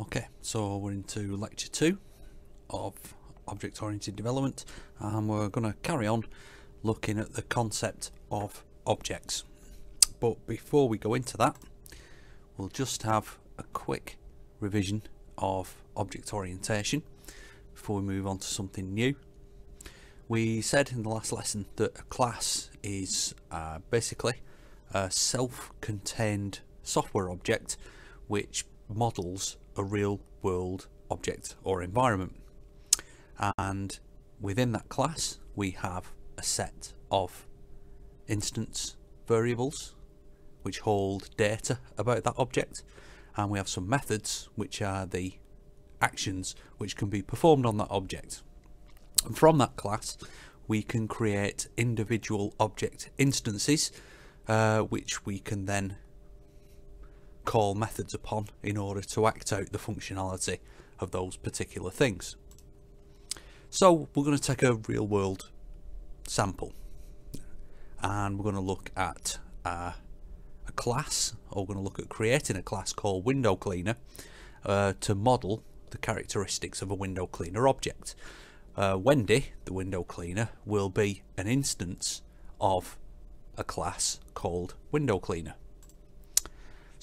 Okay, so we're into lecture 2 of object-oriented development, and we're going to carry on looking at the concept of objects. But before we go into that, we'll just have a quick revision of object orientation before we move on to something new. We said in the last lesson that a class is basically a self-contained software object which models a real world object or environment, and within that class we have a set of instance variables which hold data about that object, and we have some methods which are the actions which can be performed on that object. And from that class we can create individual object instances which we can then call methods upon in order to act out the functionality of those particular things. So we're going to take a real world sample and we're going to look at a class, or we're going to look at creating a class called window cleaner to model the characteristics of a window cleaner object. Wendy, the window cleaner, will be an instance of a class called window cleaner.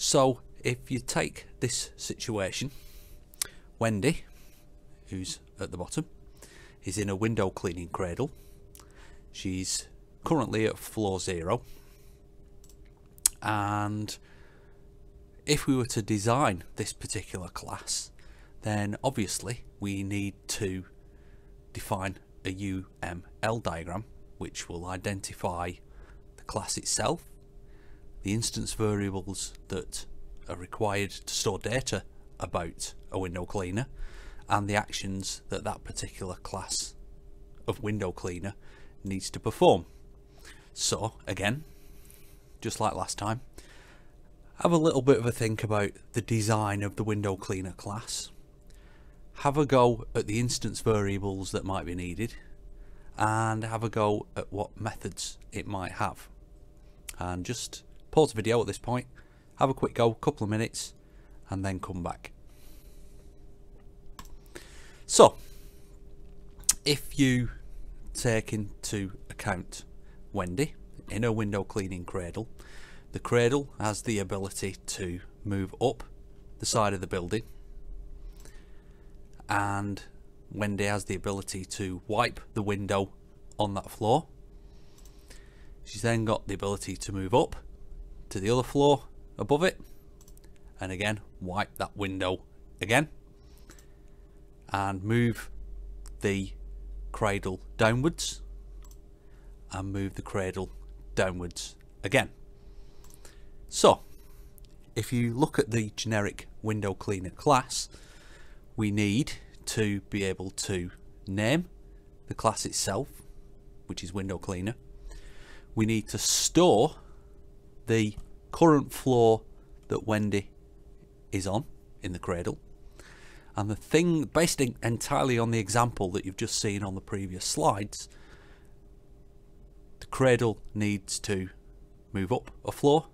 So if you take this situation, Wendy, who's at the bottom, is in a window cleaning cradle. She's currently at floor 0, and if we were to design this particular class, then obviously we need to define a UML diagram which will identify the class itself, the instance variables that are required to store data about a window cleaner, and the actions that that particular class of window cleaner needs to perform. So again, just like last time, have a little bit of a think about the design of the window cleaner class, have a go at the instance variables that might be needed, and have a go at what methods it might have. And just pause the video at this point, have a quick go, couple of minutes, and then come back. So if you take into account Wendy in a window cleaning cradle, the cradle has the ability to move up the side of the building, and Wendy has the ability to wipe the window on that floor. She's then got the ability to move up to the other floor above it, and again wipe that window again, and move the cradle downwards and move the cradle downwards again. So if you look at the generic window cleaner class, we need to be able to name the class itself, which is window cleaner. We need to store the current floor that Wendy is on in the cradle, and the thing, based entirely on the example that you've just seen on the previous slides, the cradle needs to move up a floor,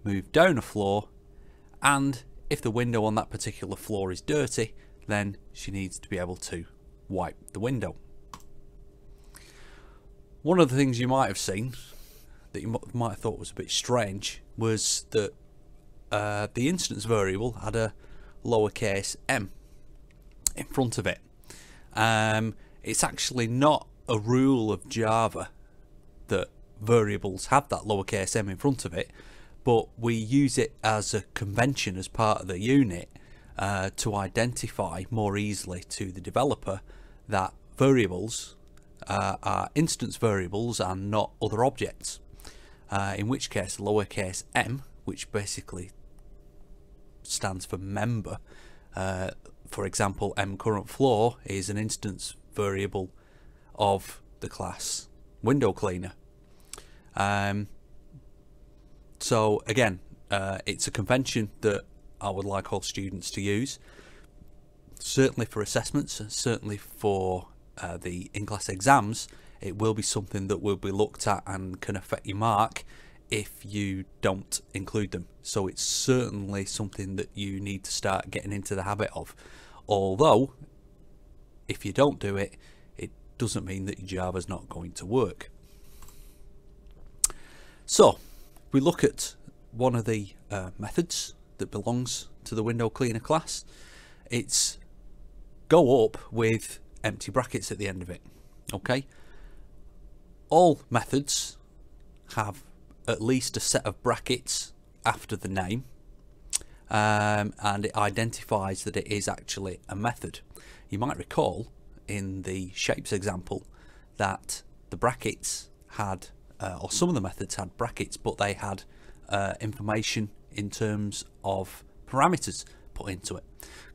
move down a floor, and if the window on that particular floor is dirty, then she needs to be able to wipe the window. One of the things you might have seen that you might have thought was a bit strange was that the instance variable had a lowercase m in front of it. It's actually not a rule of Java that variables have that lowercase m in front of it, but we use it as a convention as part of the unit to identify more easily to the developer that variables are instance variables and not other objects, in which case lowercase m, which basically stands for member, for example m current floor, is an instance variable of the class window cleaner. So again, it's a convention that I would like all students to use, certainly for assessments, and certainly for the in-class exams. It will be something that will be looked at and can affect your mark if you don't include them. So it's certainly something that you need to start getting into the habit of. Although, if you don't do it, it doesn't mean that your Java's not going to work. So, we look at one of the methods that belongs to the window cleaner class. It's go up with empty brackets at the end of it. Okay? All methods have at least a set of brackets after the name, and it identifies that it is actually a method. You might recall in the shapes example that the brackets had, or some of the methods had brackets, but they had information in terms of parameters put into it.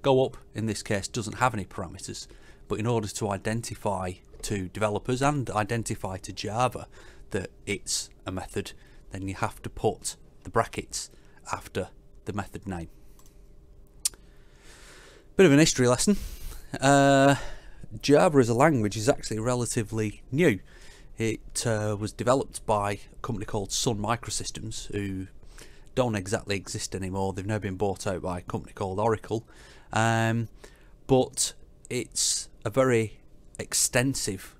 Go up in this case doesn't have any parameters, but in order to identify to developers and identify to Java that it's a method, then you have to put the brackets after the method name. Bit of an history lesson. Java as a language is actually relatively new. It was developed by a company called Sun Microsystems, who don't exactly exist anymore. They've now been bought out by a company called Oracle, but it's a very extensive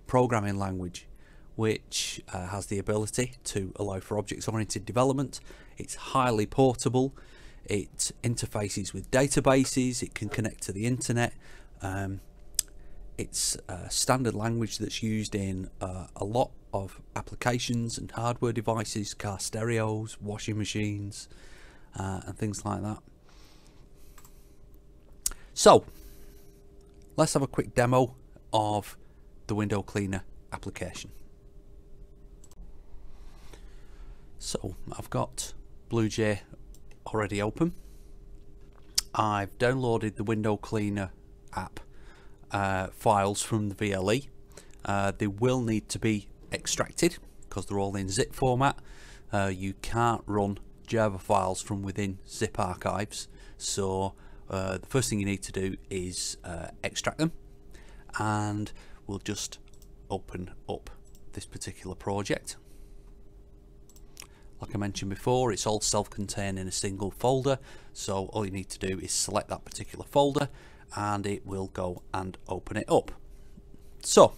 programming language which has the ability to allow for object-oriented development. It's highly portable, it interfaces with databases, it can connect to the internet. It's a standard language that's used in a lot of applications and hardware devices, car stereos, washing machines, and things like that. So let's have a quick demo of the window cleaner application. So I've got BlueJ already open. I've downloaded the window cleaner app files from the VLE. They will need to be extracted because they're all in zip format. You can't run Java files from within zip archives, so the first thing you need to do is extract them, and we'll just open up this particular project. Like I mentioned before, it's all self-contained in a single folder, so all you need to do is select that particular folder and it will go and open it up. So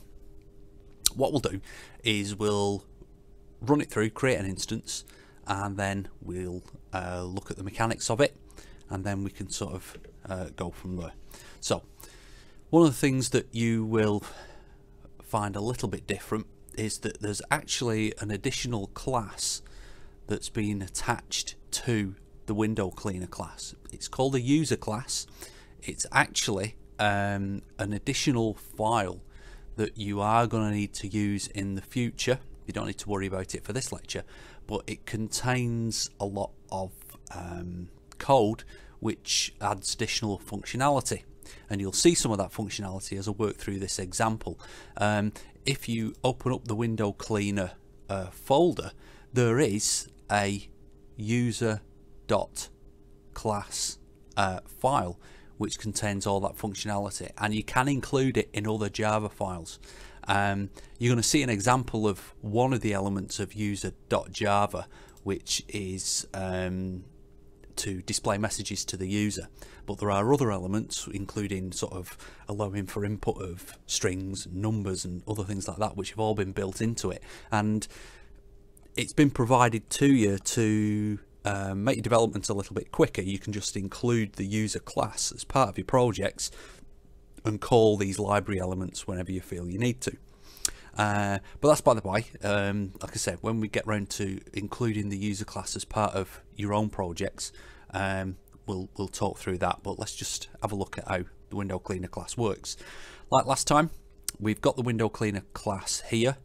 what we'll do is we'll run it through, create an instance, and then we'll look at the mechanics of it, and then we can sort of go from there. So one of the things that you will find a little bit different is that there's actually an additional class that's been attached to the window cleaner class. It's called a user class. It's actually an additional file that you are going to need to use in the future. You don't need to worry about it for this lecture, but it contains a lot of code which adds additional functionality, and you'll see some of that functionality as I work through this example. If you open up the window cleaner folder, there is a user.class file which contains all that functionality, and you can include it in other Java files. You're going to see an example of one of the elements of user.java, which is to display messages to the user, but there are other elements, including sort of allowing for input of strings, numbers and other things like that, which have all been built into it, and it's been provided to you to make your development a little bit quicker. You can just include the user class as part of your projects and call these library elements whenever you feel you need to. But that's by the by. Like I said, when we get round to including the user class as part of your own projects, we'll talk through that. But let's just have a look at how the window cleaner class works. Like last time, we've got the window cleaner class here.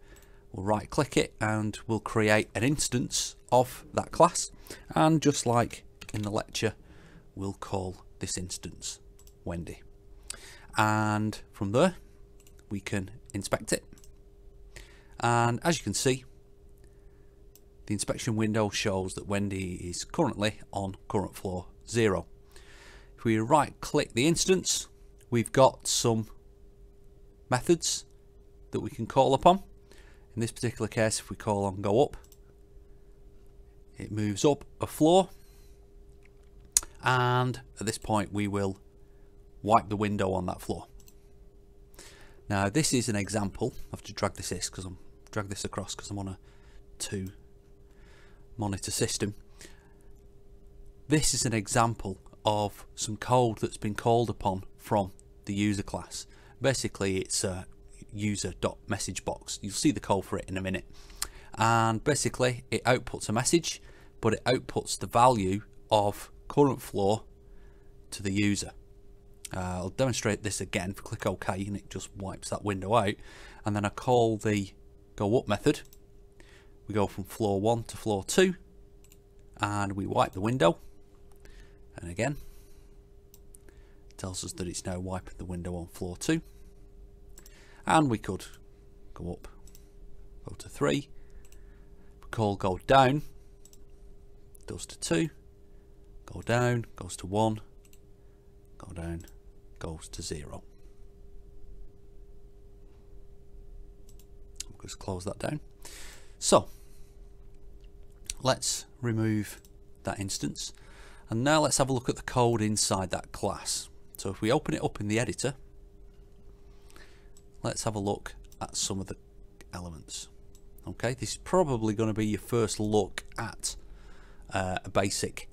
We'll right click it and we'll create an instance of that class, and just like in the lecture, we'll call this instance Wendy, and from there we can inspect it, and as you can see, the inspection window shows that Wendy is currently on current floor 0. If we right click the instance, we've got some methods that we can call upon. In this particular case, if we call on go up, it moves up a floor, and at this point we will wipe the window on that floor. Now this is an example. I have to drag this across because I'm on a 2 monitor system. This is an example of some code that's been called upon from the user class. Basically it's a user.messageBox. You'll see the code for it in a minute. And basically it outputs a message, but it outputs the value of current floor to the user. I'll demonstrate this again. If I click OK, and it just wipes that window out, and then I call the go up method. We go from floor 1 to floor 2, and we wipe the window, and again it tells us that it's now wiping the window on floor 2. And we could go up, go to 3, call go down, goes to 2, go down, goes to 1, go down, goes to 0. We'll just close that down. So let's remove that instance, and now let's have a look at the code inside that class. So if we open it up in the editor, let's have a look at some of the elements. Okay, this is probably going to be your first look at a basic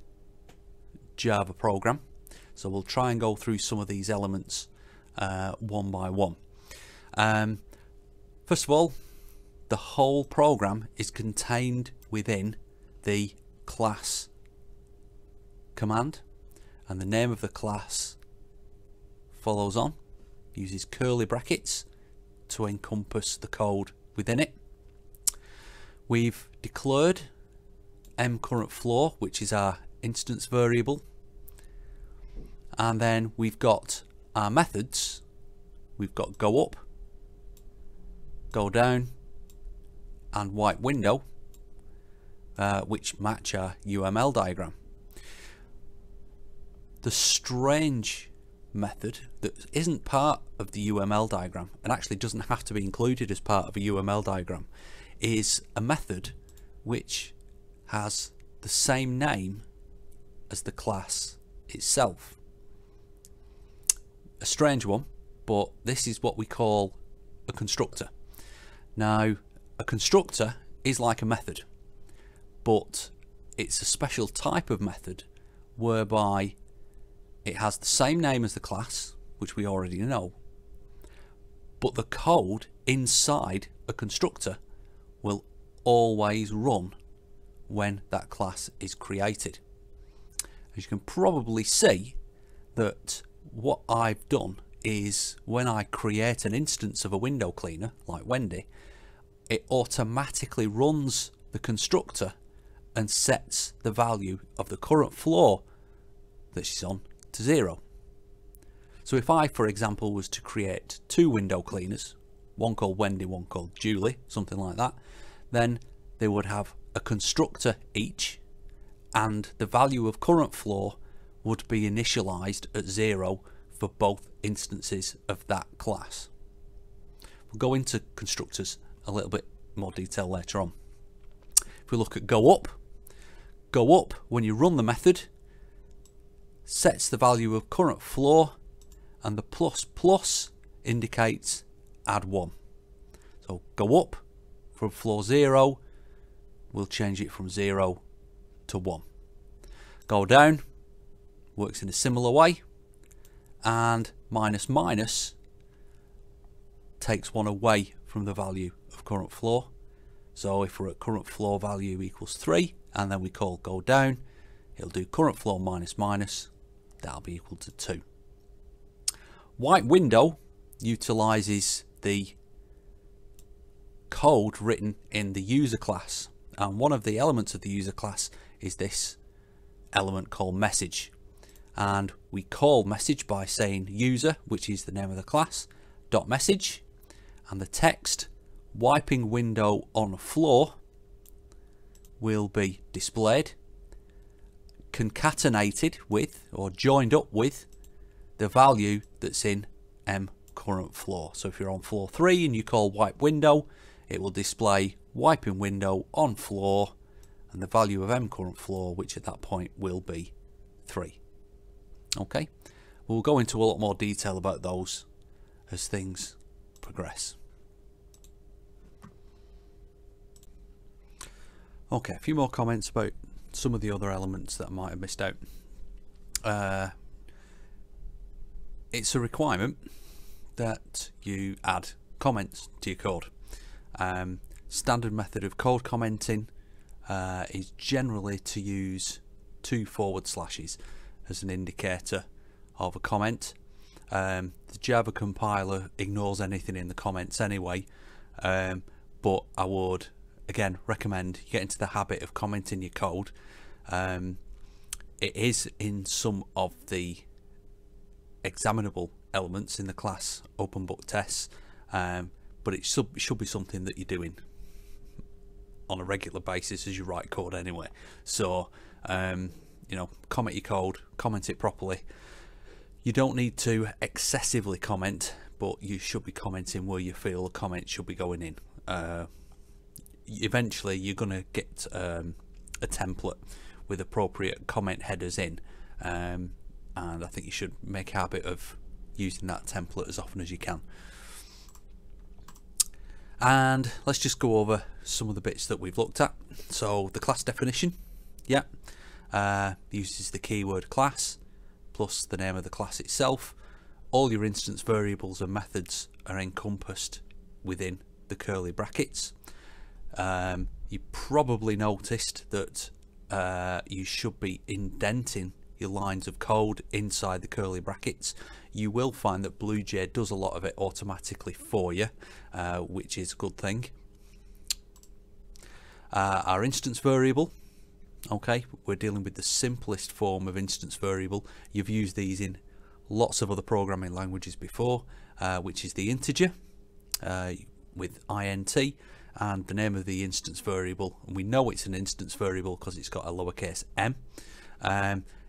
Java program, so we'll try and go through some of these elements one by one. First of all, the whole program is contained within the class command, and the name of the class follows on, uses curly brackets to encompass the code within it. We've declared mCurrentFloor, which is our instance variable, and then we've got our methods. We've got go up, go down, and wipe window, which match our UML diagram. The strange method that isn't part of the UML diagram, and actually doesn't have to be included as part of a UML diagram, is a method which has the same name as the class itself. A strange one, but this is what we call a constructor. Now, a constructor is like a method, but it's a special type of method whereby it has the same name as the class, which we already know, but the code inside a constructor will always run when that class is created. As you can probably see, that what I've done is when I create an instance of a window cleaner like Wendy, it automatically runs the constructor and sets the value of the current floor that she's on to 0. So if I, for example, was to create 2 window cleaners, one called Wendy, one called Julie, something like that, then they would have a constructor each, and the value of current floor would be initialized at 0 for both instances of that class. We'll go into constructors a little bit more detail later on. If we look at go up, when you run the method, sets the value of current floor, and the plus indicates add 1. So go up from floor 0, we'll change it from 0 to 1. Go down works in a similar way, and minus takes 1 away from the value of current floor. So if we're at current floor value equals 3, and then we call go down, it'll do current floor minus, that'll be equal to 2. Wipe window utilizes the code written in the user class, and one of the elements of the user class is this element called message, and we call message by saying user, which is the name of the class, dot message, and the text wiping window on floor will be displayed concatenated with, or joined up with, the value that's in mCurrentFloor. So if you're on floor 3 and you call wipe window, it will display wiping window on floor, and the value of m current floor, which at that point will be 3. Okay, we'll go into a lot more detail about those as things progress. Okay, a few more comments about some of the other elements that I might have missed out. It's a requirement that you add comments to your code. Standard method of code commenting is generally to use 2 forward slashes as an indicator of a comment. The Java compiler ignores anything in the comments anyway, but I would again recommend you get into the habit of commenting your code. It is in some of the examinable elements in the class open book tests, but it should be something that you're doing on a regular basis as you write code anyway. So you know, comment your code, comment it properly. You don't need to excessively comment, but you should be commenting where you feel a comment should be going in. Eventually you're going to get a template with appropriate comment headers in, and I think you should make a habit of using that template as often as you can. And let's just go over some of the bits that we've looked at. So the class definition, uses the keyword class plus the name of the class itself. All your instance variables and methods are encompassed within the curly brackets. You probably noticed that you should be indenting your lines of code inside the curly brackets. You will find that BlueJ does a lot of it automatically for you, which is a good thing. Our instance variable, okay, we're dealing with the simplest form of instance variable. You've used these in lots of other programming languages before, which is the integer with int and the name of the instance variable, and we know it's an instance variable because it's got a lowercase m.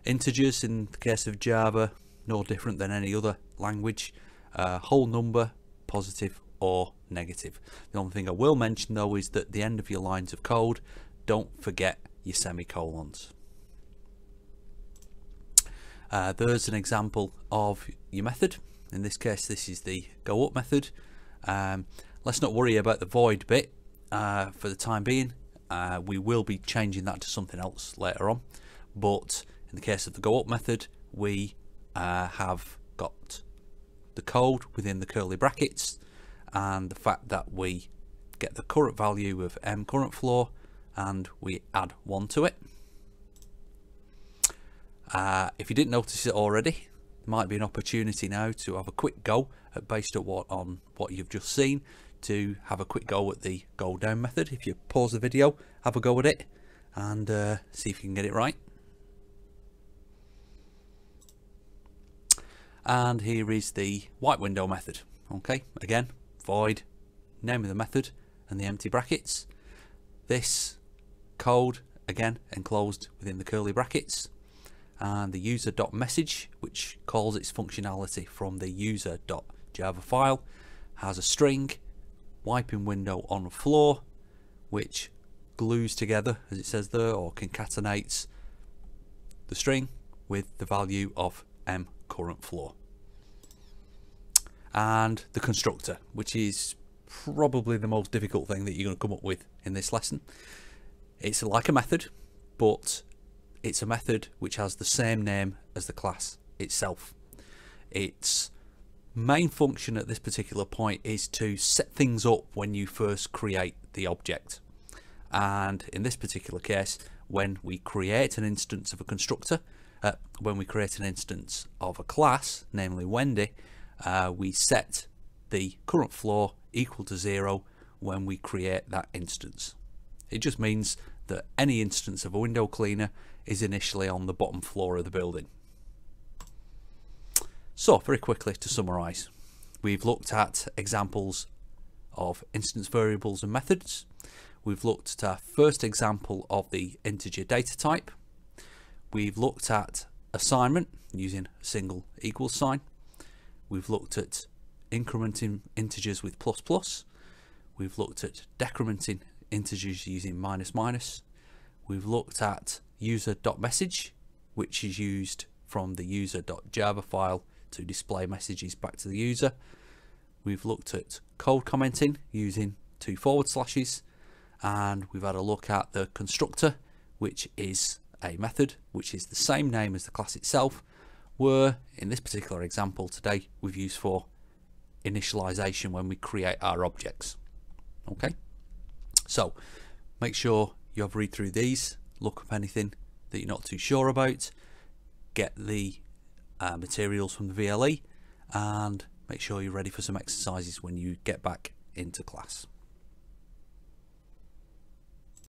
Integers in the case of Java, no different than any other language. Whole number, positive or negative. The only thing I will mention though is that at the end of your lines of code, don't forget your semicolons. There's an example of your method. In this case, this is the go up method. Let's not worry about the void bit for the time being. We will be changing that to something else later on, but in the case of the go up method, we have got the code within the curly brackets and the fact that we get the current value of m current floor and we add 1 to it. If you didn't notice it already, might be an opportunity now to have a quick go at, based on what you've just seen, to have a quick go at the go down method. If you pause the video, have a go at it and see if you can get it right. And here is the white window method. Okay, again, void, name of the method and the empty brackets. This code again enclosed within the curly brackets, and the user.message, which calls its functionality from the user.java file, has a string, wiping window on floor, which glues together, as it says there, or concatenates the string with the value of m current floor. And the constructor, which is probably the most difficult thing that you're going to come up with in this lesson. It's like a method, but it's a method which has the same name as the class itself. Its main function at this particular point is to set things up when you first create the object. And in this particular case, when we create an instance of a constructor, when we create an instance of a class, namely Wendy, we set the current floor equal to 0 when we create that instance. It just means that any instance of a window cleaner is initially on the bottom floor of the building. So very quickly to summarize, we've looked at examples of instance variables and methods. We've looked at our first example of the integer data type. We've looked at assignment using a single equals sign. We've looked at incrementing integers with ++. We've looked at decrementing integers using --. We've looked at user.message, which is used from the user.java file to display messages back to the user. We've looked at code commenting using 2 forward slashes, and we've had a look at the constructor, which is a method which is the same name as the class itself, where in this particular example today we've used for initialization when we create our objects. Okay, so make sure you have read through these, look up anything that you're not too sure about, get the materials from the VLE, and make sure you're ready for some exercises when you get back into class.